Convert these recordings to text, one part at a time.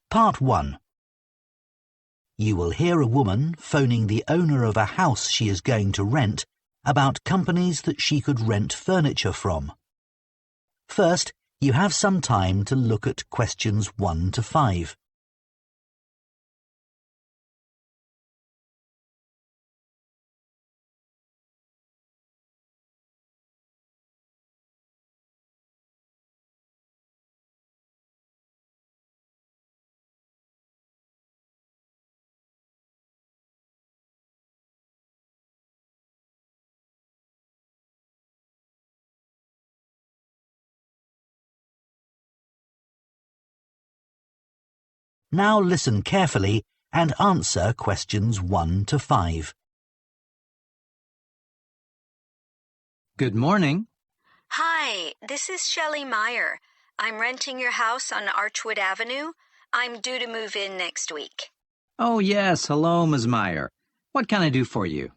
Part 1. You will hear a woman phoning the owner of a house she is going to rent about companies that she could rent furniture from. First, you have some time to look at questions 1 to 5. Now listen carefully and answer questions 1 to 5. Good morning. Hi, this is Shelley Meyer. I'm renting your house on Archwood Avenue. I'm due to move in next week. Oh, yes. Hello, Ms. Meyer. What can I do for you?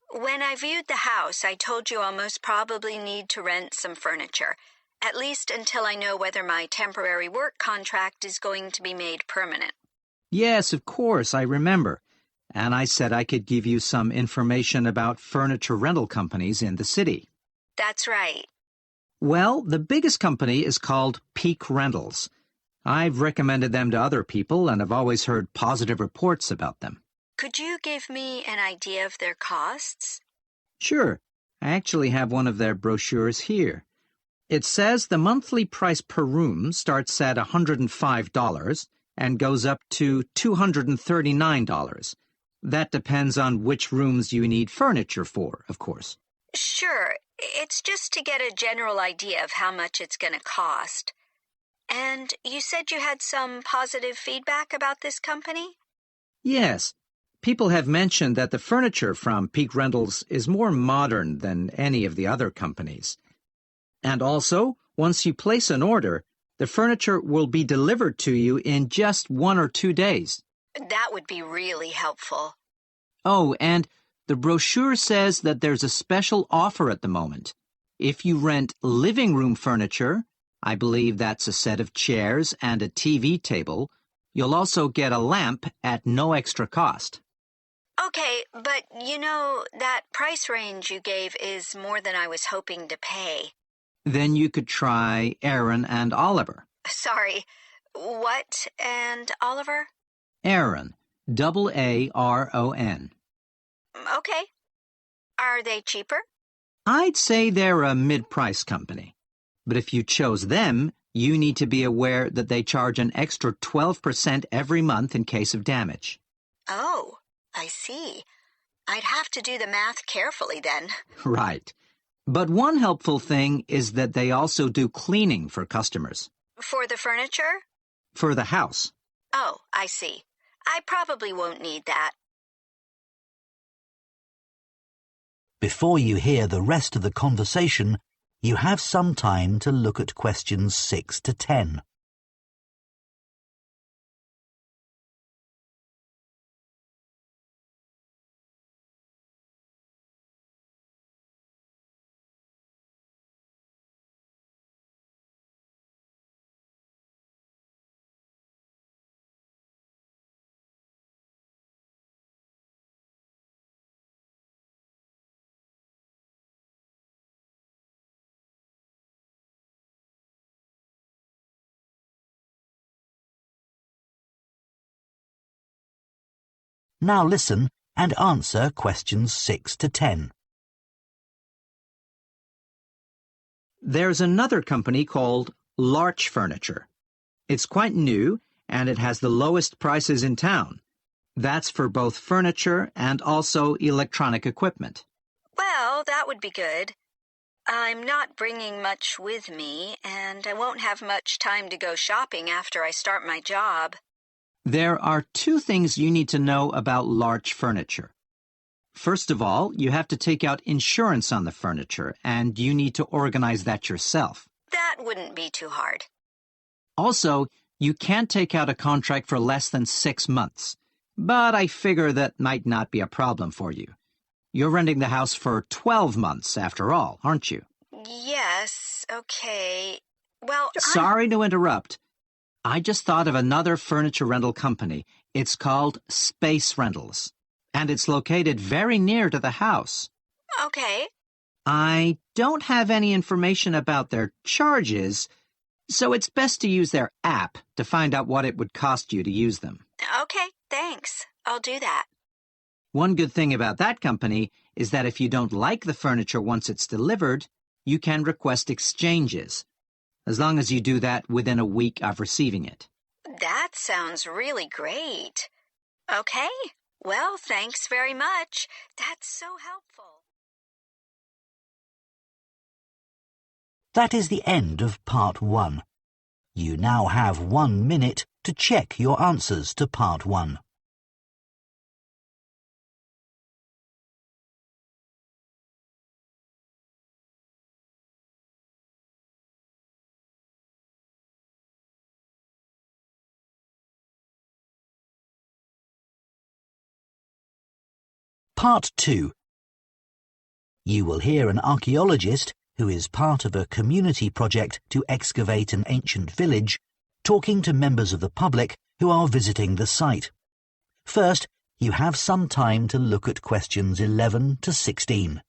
When I viewed the house, I told you I'll most probably need to rent some furniture, at least until I know whether my temporary work contract is going to be made permanent. Yes, of course, I remember. And I said I could give you some information about furniture rental companies in the city. That's right. Well, the biggest company is called Peak Rentals. I've recommended them to other people and have always heard positive reports about them. Could you give me an idea of their costs? Sure. I actually have one of their brochures here. It says the monthly price per room starts at $105 and goes up to $239. That depends on which rooms you need furniture for, of course. Sure. It's just to get a general idea of how much it's going to cost. And you said you had some positive feedback about this company? Yes. People have mentioned that the furniture from Peak Rentals is more modern than any of the other companies. And also, once you place an order, the furniture will be delivered to you in just 1 or 2 days. That would be really helpful. Oh, and the brochure says that there's a special offer at the moment. If you rent living room furniture, I believe that's a set of chairs and a TV table, you'll also get a lamp at no extra cost. Okay, but that price range you gave is more than I was hoping to pay. Then you could try Aaron and Oliver. Sorry, what and Oliver? Aaron, Aaron. Okay. Are they cheaper? I'd say they're a mid-price company. But if you chose them, you need to be aware that they charge an extra 12% every month in case of damage. Oh, I see. I'd have to do the math carefully then. Right. But one helpful thing is that they also do cleaning for customers. For the furniture? For the house. Oh, I see. I probably won't need that. Before you hear the rest of the conversation, you have some time to look at questions 6 to 10. Now listen and answer questions 6 to 10. There's another company called Larch Furniture. It's quite new, and it has the lowest prices in town. That's for both furniture and also electronic equipment. Well, that would be good. I'm not bringing much with me, and I won't have much time to go shopping after I start my job. There are 2 things you need to know about Larch Furniture. First of all, you have to take out insurance on the furniture, and you need to organize that yourself. That wouldn't be too hard. Also, you can't take out a contract for less than 6 months. But I figure that might not be a problem for you. You're renting the house for 12 months, after all, aren't you? Yes, okay. Well, Sorry to interrupt. I just thought of another furniture rental company. It's called Space Rentals, and it's located very near to the house. Okay. I don't have any information about their charges, so it's best to use their app to find out what it would cost you to use them. Okay, thanks. I'll do that. One good thing about that company is that if you don't like the furniture once it's delivered, you can request exchanges, as long as you do that within a week of receiving it. That sounds really great. Okay, well, thanks very much. That's so helpful. That is the end of Part 1. You now have 1 minute to check your answers to Part 1. Part 2. You will hear an archaeologist, who is part of a community project to excavate an ancient village, talking to members of the public who are visiting the site. First, you have some time to look at questions 11 to 16.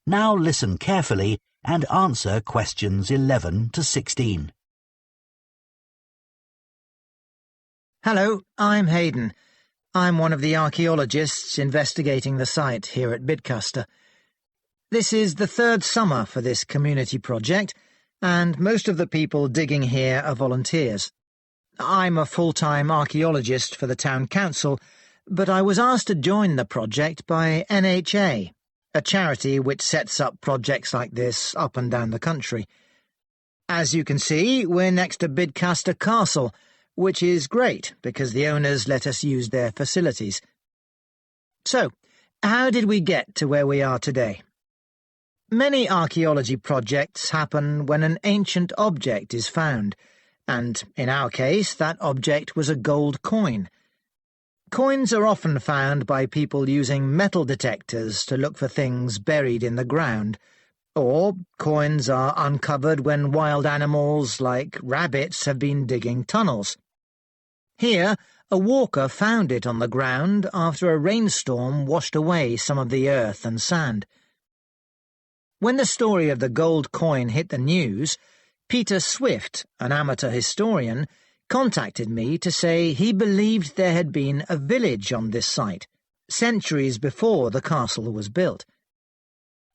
Now listen carefully and answer questions 11 to 16. Hello, I'm Hayden. I'm one of the archaeologists investigating the site here at Bidcaster. This is the third summer for this community project, and most of the people digging here are volunteers. I'm a full-time archaeologist for the town council, but I was asked to join the project by NHA, a charity which sets up projects like this up and down the country. As you can see, we're next to Bidcaster Castle, which is great because the owners let us use their facilities. So, how did we get to where we are today? Many archaeology projects happen when an ancient object is found, and in our case, that object was a gold coin. Coins are often found by people using metal detectors to look for things buried in the ground, or coins are uncovered when wild animals like rabbits have been digging tunnels. Here, a walker found it on the ground after a rainstorm washed away some of the earth and sand. When the story of the gold coin hit the news, Peter Swift, an amateur historian, contacted me to say he believed there had been a village on this site, centuries before the castle was built.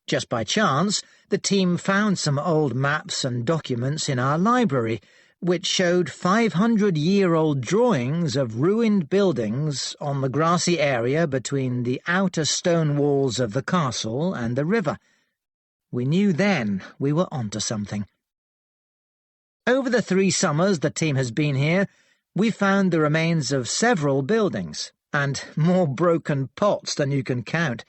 Just by chance, the team found some old maps and documents in our library, which showed 500-year-old drawings of ruined buildings on the grassy area between the outer stone walls of the castle and the river. We knew then we were onto something. Over the 3 summers the team has been here, we found the remains of several buildings, and more broken pots than you can count.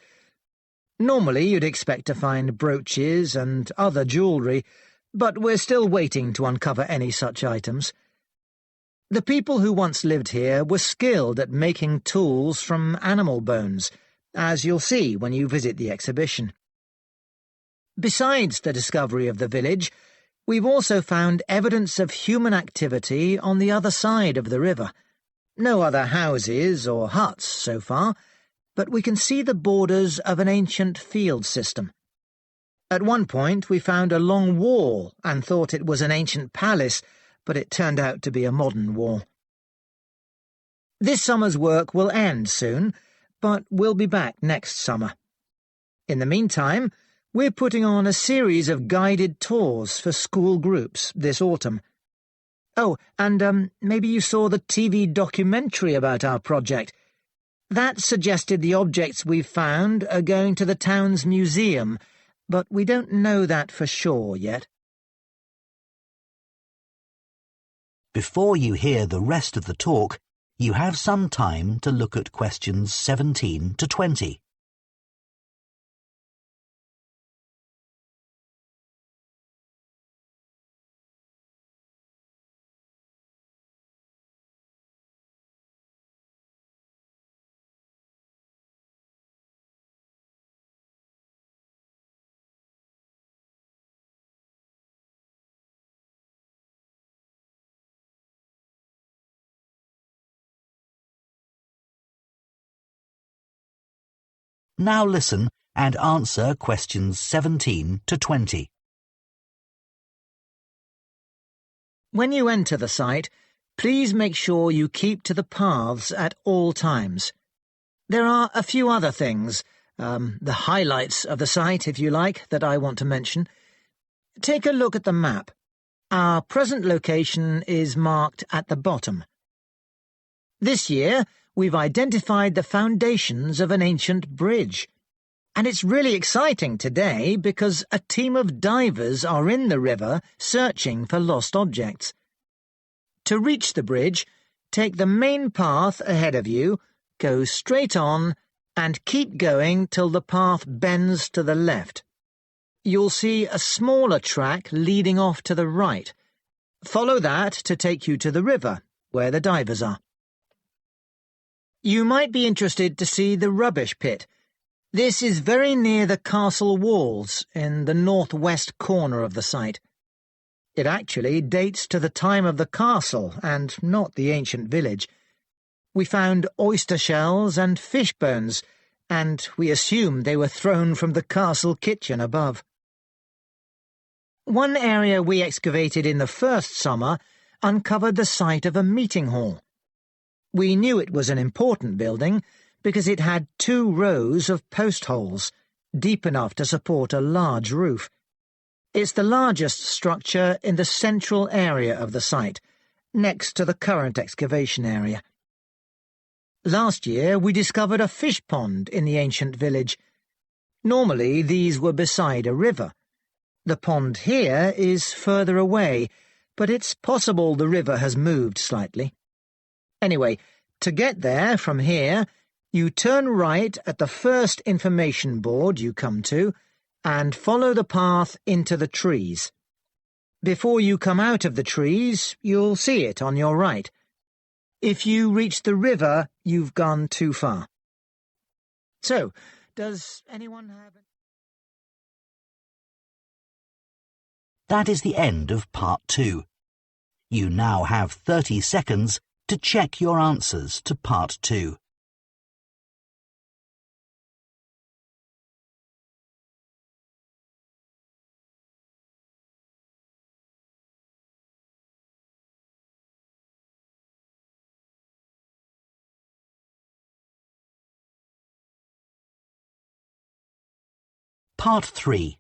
Normally you'd expect to find brooches and other jewellery, but we're still waiting to uncover any such items. The people who once lived here were skilled at making tools from animal bones, as you'll see when you visit the exhibition. Besides the discovery of the village, we've also found evidence of human activity on the other side of the river. No other houses or huts so far, but we can see the borders of an ancient field system. At one point we found a long wall and thought it was an ancient palace, but it turned out to be a modern wall. This summer's work will end soon, but we'll be back next summer. In the meantime, We're putting on a series of guided tours for school groups this autumn. Oh, and maybe you saw the TV documentary about our project. That suggested the objects we've found are going to the town's museum, but we don't know that for sure yet. Before you hear the rest of the talk, you have some time to look at questions 17 to 20. Now listen and answer questions 17 to 20. When you enter the site, please make sure you keep to the paths at all times. There are a few other things, the highlights of the site, if you like, that I want to mention. Take a look at the map. Our present location is marked at the bottom. This year, we've identified the foundations of an ancient bridge. And it's really exciting today because a team of divers are in the river searching for lost objects. To reach the bridge, take the main path ahead of you, go straight on, and keep going till the path bends to the left. You'll see a smaller track leading off to the right. Follow that to take you to the river, where the divers are. You might be interested to see the rubbish pit. This is very near the castle walls in the northwest corner of the site. It actually dates to the time of the castle and not the ancient village. We found oyster shells and fish bones, and we assumed they were thrown from the castle kitchen above. One area we excavated in the first summer uncovered the site of a meeting hall. We knew it was an important building because it had 2 rows of post holes, deep enough to support a large roof. It's the largest structure in the central area of the site, next to the current excavation area. Last year we discovered a fish pond in the ancient village. Normally these were beside a river. The pond here is further away, but it's possible the river has moved slightly. Anyway, to get there from here, you turn right at the first information board you come to and follow the path into the trees. Before you come out of the trees, you'll see it on your right. If you reach the river, you've gone too far. So, does anyone have... That is the end of part 2. You now have 30 seconds to check your answers to part 2. Part 3.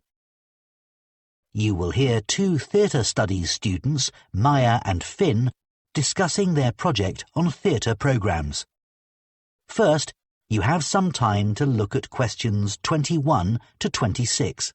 You will hear 2 theatre studies students, Maya and Finn, discussing their project on theatre programmes. First, you have some time to look at questions 21 to 26.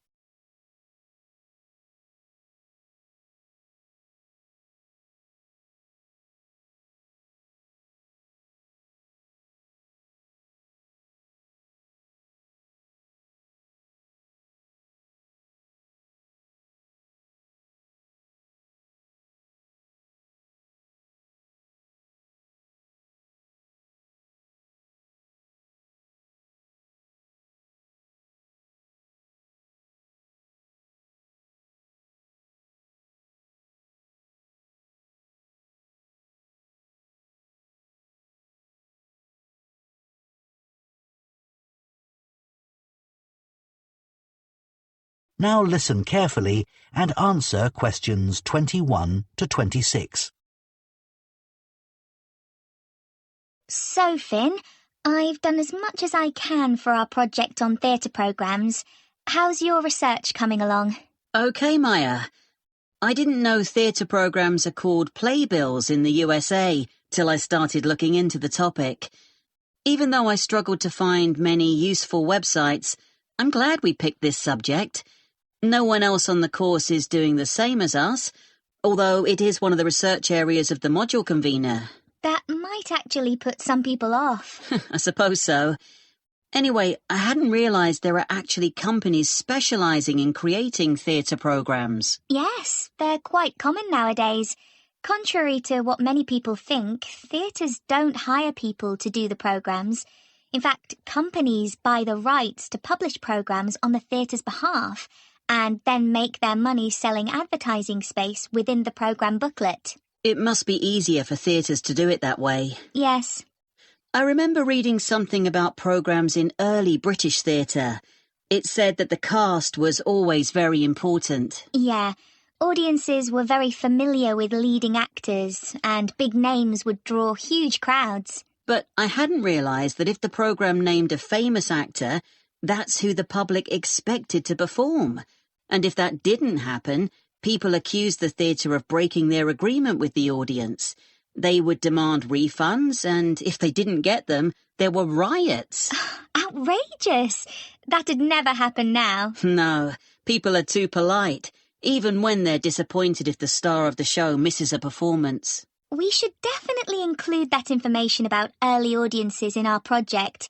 Now listen carefully and answer questions 21 to 26. So, Finn, I've done as much as I can for our project on theatre programmes, How's your research coming along? Okay, Maya. I didn't know theatre programmes are called playbills in the USA till I started looking into the topic. Even though I struggled to find many useful websites, I'm glad we picked this subject. No one else on the course is doing the same as us, although it is one of the research areas of the module convener. That might actually put some people off. I suppose so. Anyway, I hadn't realised there are actually companies specialising in creating theatre programmes. Yes, they're quite common nowadays. Contrary to what many people think, theatres don't hire people to do the programmes. In fact, companies buy the rights to publish programmes on the theatre's behalf and then make their money selling advertising space within the programme booklet. It must be easier for theatres to do it that way. Yes. I remember reading something about programmes in early British theatre. It said that the cast was always very important. Yeah. Audiences were very familiar with leading actors, and big names would draw huge crowds. But I hadn't realised that if the programme named a famous actor, that's who the public expected to perform. And if that didn't happen, people accused the theatre of breaking their agreement with the audience. They would demand refunds, and if they didn't get them, there were riots. Outrageous! That'd never happen now. No, people are too polite, even when they're disappointed if the star of the show misses a performance. We should definitely include that information about early audiences in our project.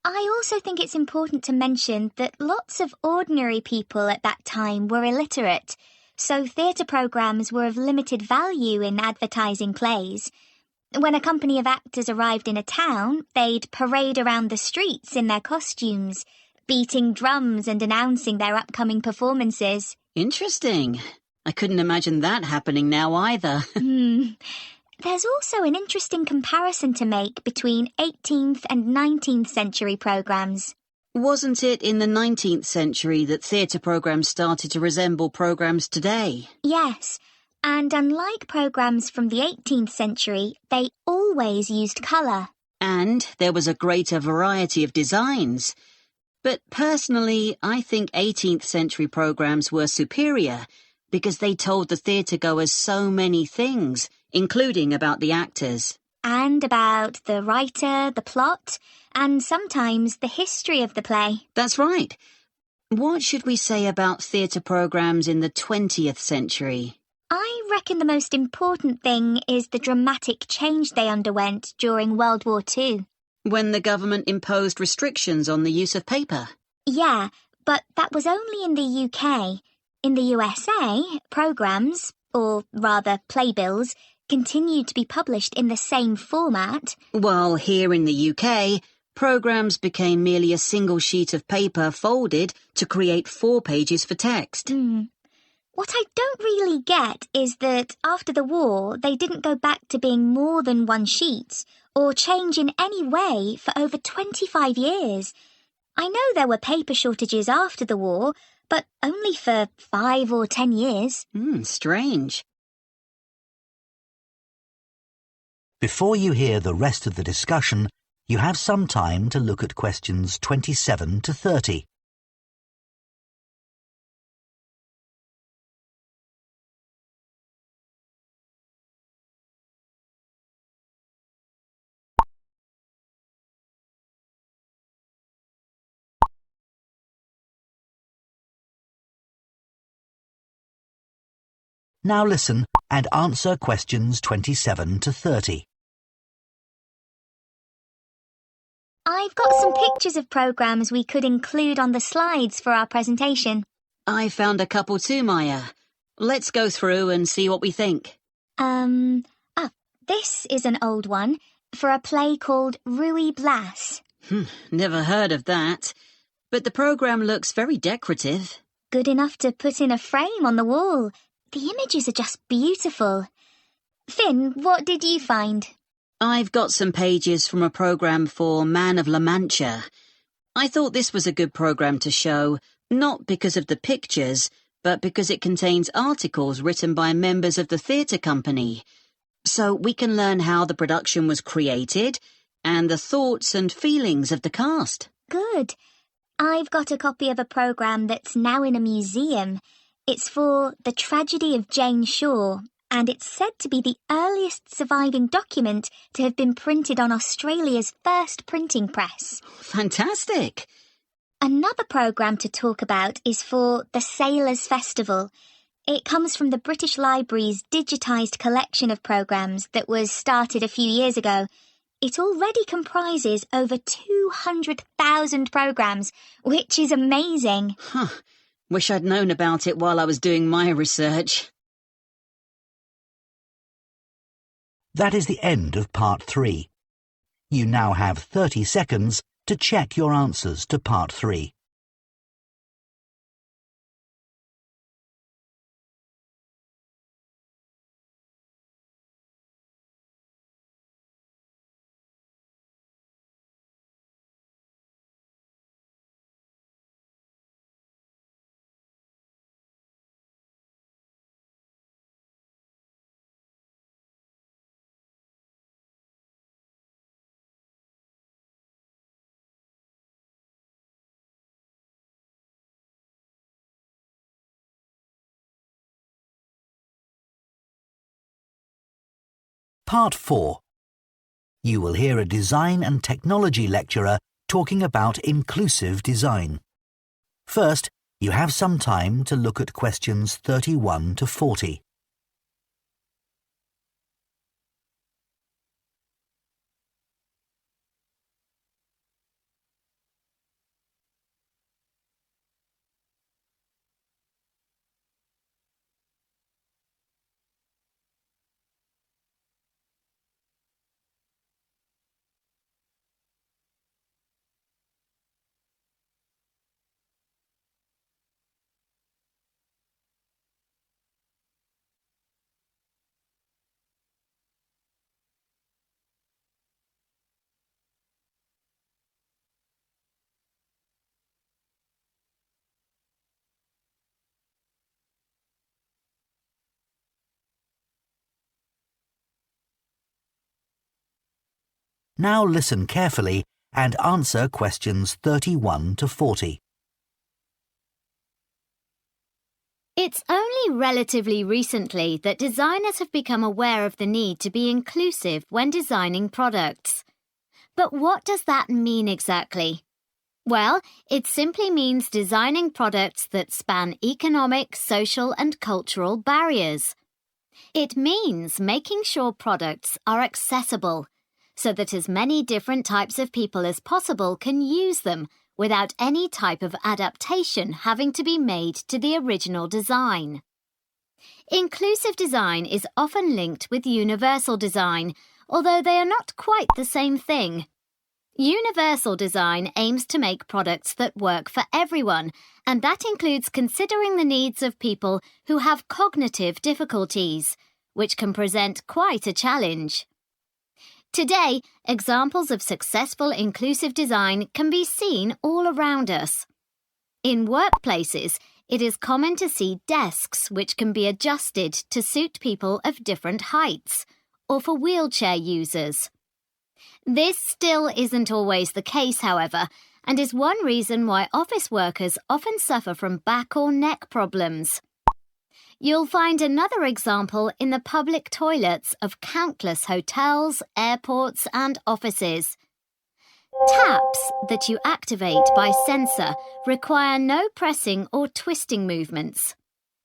I also think it's important to mention that lots of ordinary people at that time were illiterate, so theatre programmes were of limited value in advertising plays. When a company of actors arrived in a town, they'd parade around the streets in their costumes, beating drums and announcing their upcoming performances. Interesting. I couldn't imagine that happening now either. There's also an interesting comparison to make between 18th and 19th century programmes. Wasn't it in the 19th century that theatre programmes started to resemble programmes today? Yes, and unlike programmes from the 18th century, they always used colour. And there was a greater variety of designs. But personally, I think 18th century programmes were superior because they told the theatre-goers so many things, including about the actors. And about the writer, the plot, and sometimes the history of the play. That's right. What should we say about theatre programmes in the 20th century? I reckon the most important thing is the dramatic change they underwent during World War II. When the government imposed restrictions on the use of paper? Yeah, but that was only in the UK. In the USA, programmes, or rather playbills, continued to be published in the same format. While here in the UK, programmes became merely a single sheet of paper folded to create 4 pages for text. What I don't really get is that after the war, they didn't go back to being more than one sheet, or change in any way for over 25 years. I know there were paper shortages after the war, but only for 5 or 10 years. Strange. Before you hear the rest of the discussion, you have some time to look at questions 27 to 30. Now listen and answer questions 27 to 30. I've got some pictures of programmes we could include on the slides for our presentation. I found a couple too, Maya. Let's go through and see what we think. This is an old one for a play called Ruy Blas. Never heard of that. But the programme looks very decorative. Good enough to put in a frame on the wall. The images are just beautiful. Finn, what did you find? I've got some pages from a programme for Man of La Mancha. I thought this was a good programme to show, not because of the pictures, but because it contains articles written by members of the theatre company. So we can learn how the production was created and the thoughts and feelings of the cast. Good. I've got a copy of a programme that's now in a museum. It's for The Tragedy of Jane Shaw, and it's said to be the earliest surviving document to have been printed on Australia's first printing press. Fantastic! Another programme to talk about is for the Sailors' Festival. It comes from the British Library's digitised collection of programmes that was started a few years ago. It already comprises over 200,000 programmes, which is amazing. Wish I'd known about it while I was doing my research. That is the end of Part 3. You now have 30 seconds to check your answers to Part 3. Part 4. You will hear a design and technology lecturer talking about inclusive design. First, you have some time to look at questions 31 to 40. Now listen carefully and answer questions 31 to 40. It's only relatively recently that designers have become aware of the need to be inclusive when designing products. But what does that mean exactly? Well, it simply means designing products that span economic, social and cultural barriers. It means making sure products are accessible, so that as many different types of people as possible can use them without any type of adaptation having to be made to the original design. Inclusive design is often linked with universal design, although they are not quite the same thing. Universal design aims to make products that work for everyone, and that includes considering the needs of people who have cognitive difficulties, which can present quite a challenge. Today, examples of successful inclusive design can be seen all around us. In workplaces, it is common to see desks which can be adjusted to suit people of different heights, or for wheelchair users. This still isn't always the case, however, and is one reason why office workers often suffer from back or neck problems. You'll find another example in the public toilets of countless hotels, airports and offices. Taps that you activate by sensor require no pressing or twisting movements.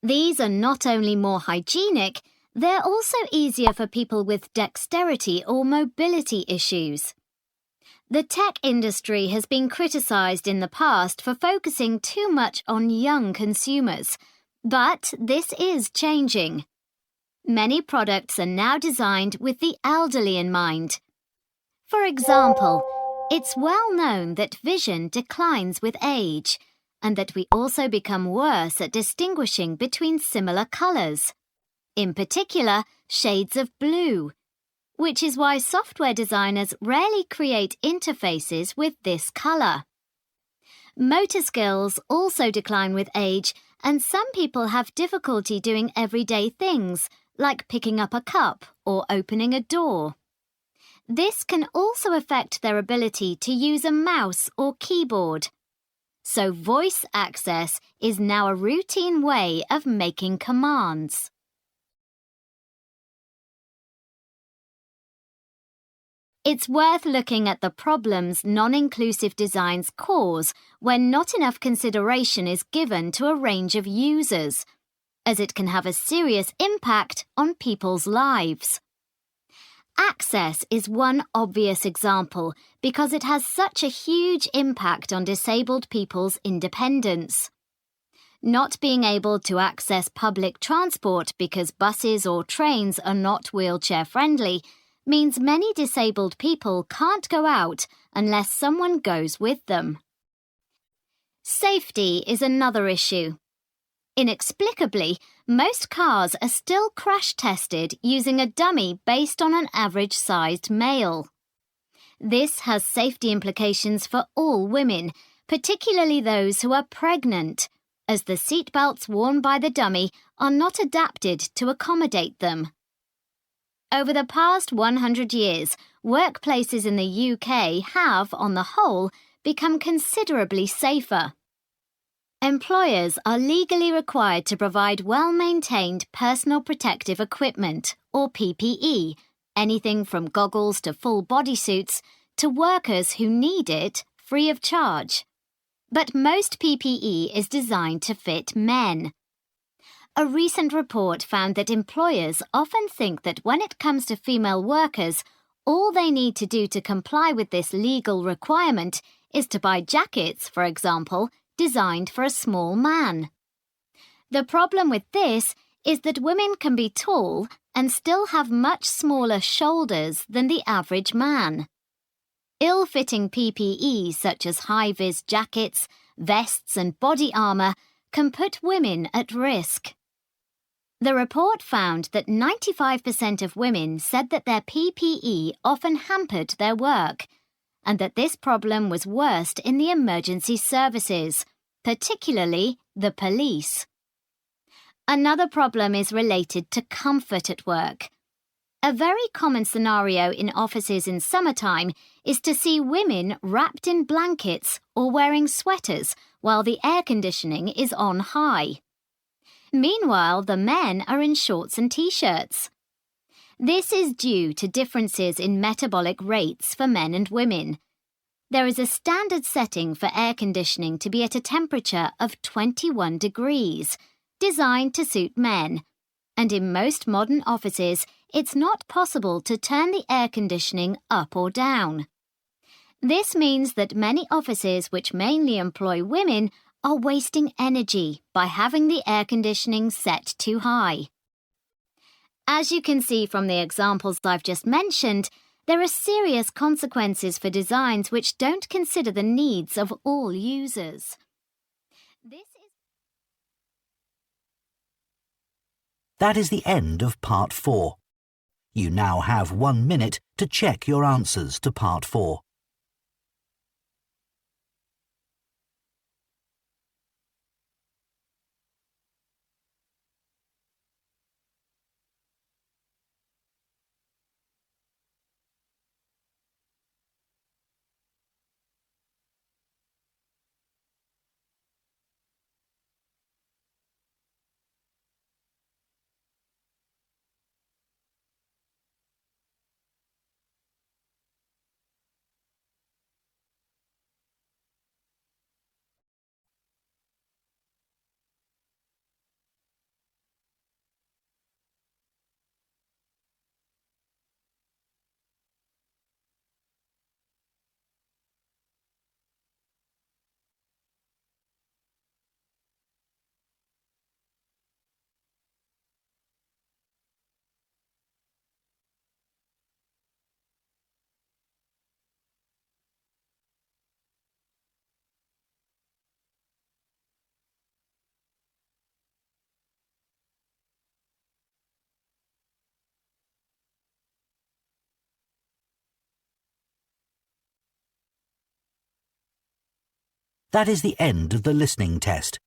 These are not only more hygienic, they're also easier for people with dexterity or mobility issues. The tech industry has been criticised in the past for focusing too much on young consumers, but this is changing. Many products are now designed with the elderly in mind. For example, it's well known that vision declines with age, and that we also become worse at distinguishing between similar colours. In particular, shades of blue, which is why software designers rarely create interfaces with this colour. Motor skills also decline with age, and some people have difficulty doing everyday things, like picking up a cup or opening a door. This can also affect their ability to use a mouse or keyboard. So voice access is now a routine way of making commands. It's worth looking at the problems non-inclusive designs cause when not enough consideration is given to a range of users, as it can have a serious impact on people's lives. Access is one obvious example because it has such a huge impact on disabled people's independence. Not being able to access public transport because buses or trains are not wheelchair-friendly means many disabled people can't go out unless someone goes with them. Safety is another issue. Inexplicably, most cars are still crash-tested using a dummy based on an average-sized male. This has safety implications for all women, particularly those who are pregnant, as the seatbelts worn by the dummy are not adapted to accommodate them. Over the past 100 years, workplaces in the UK have, on the whole, become considerably safer. Employers are legally required to provide well-maintained personal protective equipment, or PPE, anything from goggles to full bodysuits, to workers who need it free of charge. But most PPE is designed to fit men. A recent report found that employers often think that when it comes to female workers, all they need to do to comply with this legal requirement is to buy jackets, for example, designed for a small man. The problem with this is that women can be tall and still have much smaller shoulders than the average man. Ill-fitting PPE such as high-vis jackets, vests and body armour can put women at risk. The report found that 95% of women said that their PPE often hampered their work, and that this problem was worst in the emergency services, particularly the police. Another problem is related to comfort at work. A very common scenario in offices in summertime is to see women wrapped in blankets or wearing sweaters while the air conditioning is on high. Meanwhile, the men are in shorts and t-shirts. This is due to differences in metabolic rates for men and women. There is a standard setting for air conditioning to be at a temperature of 21 degrees, designed to suit men, and in most modern offices, it's not possible to turn the air conditioning up or down. This means that many offices which mainly employ women are wasting energy by having the air conditioning set too high. As you can see from the examples I've just mentioned, there are serious consequences for designs which don't consider the needs of all users. That is the end of Part 4. You now have 1 minute to check your answers to Part 4. That is the end of the listening test.